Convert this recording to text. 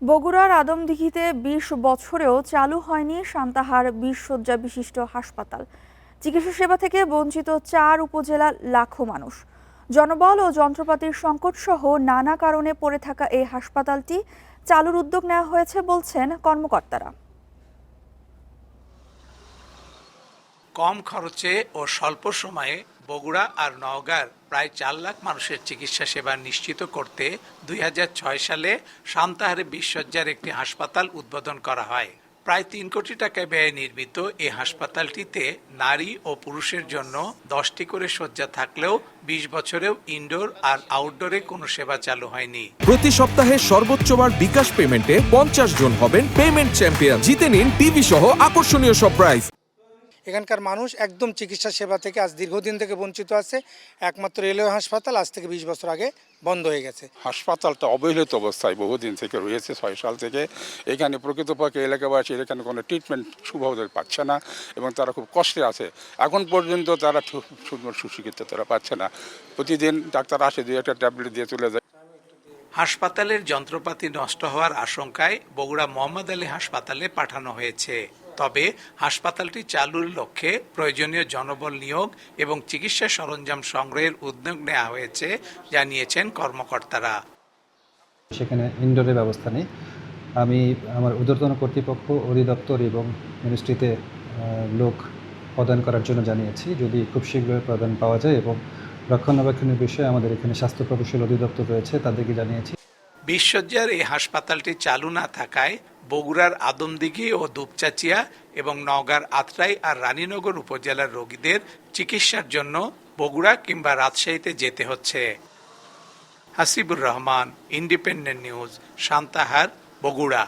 বগুড়ার আদমদীঘিতে ২০ বছরেও চালু হয়নি সান্তাহার ২০ শয্যা বিশিষ্ট হাসপাতাল। চিকিৎসা সেবা থেকে বঞ্চিত ৪ উপজেলার লাখো মানুষ। জনবল ও যন্ত্রপাতির সংকট সহ নানা কারণে পড়ে থাকা এই হাসপাতালটি চালুর উদ্যোগ নেওয়া হয়েছে বলছেন কর্মকর্তারা। কম খরচে ও স্বল্প সময়ে বগুড়া আর নওগাঁর প্রায় ৪ লাখ মানুষের চিকিৎসা সেবা নিশ্চিত করতে ২০০৬ সালে সান্তাহারে ২০ শয্যার একটি হাসপাতাল উদ্বোধন করা হয়। প্রায় ৩ কোটি টাকা ব্যয়ে নির্মিত এই হাসপাতালটিতে নারী ও পুরুষের জন্য 10টি করে শয্যা থাকলেও ২০ বছরেও ইনডোর আর আউটডোরে কোনো সেবা চালু হয়নি। প্রতি সপ্তাহে সর্বোচ্চবার বিকাশ পেমেন্টে 50 জন হবেন পেমেন্ট চ্যাম্পিয়ন। জিতে নিন টিভি সহ আকর্ষণীয় সব প্রাইজ। এখানকার মানুষ একদম চিকিৎসা সেবা থেকে আজ দীর্ঘদিন থেকে বঞ্চিত আছে। একমাত্র রেলওয়ে হাসপাতাল আজ থেকে 20 বছর আগে বন্ধ হয়ে গেছে। হাসপাতালটা অবহেলিত অবস্থায় বহুদিন থেকে রয়েছে, 6 সাল থেকে। এখানে প্রকৃতপক্ষে এলাকাবাসী এখানে কোনো ট্রিটমেন্ট সুভাবে পাচ্ছে না এবং তারা খুব কষ্টে আছে। এখন পর্যন্ত তারা সুচিকিৎসা তারা পাচ্ছে না। প্রতিদিন ডাক্তার আসে, 2-1টা ট্যাবলেট দিয়ে চলে যায়। হাসপাতালের যন্ত্রপাতি নষ্ট হওয়ার আশঙ্কায় বগুড়া মোহাম্মদ আলী হাসপাতালে পাঠানো হয়েছে। তবে হাসপাতালটি চালুর লক্ষ্যে প্রয়োজনীয় জনবল নিয়োগ এবং চিকিৎসা সরঞ্জাম সংগ্রহের উদ্যোগ নেওয়া হয়েছে জানিয়েছেন কর্মকর্তারা। সেখানে ইনডোরের ব্যবস্থা নেই। আমি আমার ঊর্ধ্বতন কর্তৃপক্ষ, অধিদপ্তর এবং মিনিস্ট্রিতে লোক প্রদান করার জন্য জানিয়েছি। যদি খুব শীঘ্রই প্রদান পাওয়া যায় এবং রক্ষণাবেক্ষণের বিষয়ে আমাদের এখানে স্বাস্থ্য প্রকৌশল অধিদপ্তর রয়েছে, তাদেরকে জানিয়েছি। ২০ শয্যার এই হাসপাতালটি চালু না থাকায় বগুড়ার আদমদীঘি ও দুপচাচিয়া এবং নওগাঁর আত্রাই আর রানীনগর উপজেলার রোগীদের চিকিৎসার জন্য বগুড়া কিংবা রাজশাহীতে যেতে হচ্ছে। Hasibur Rahman, independent news, Santahar, Bogura.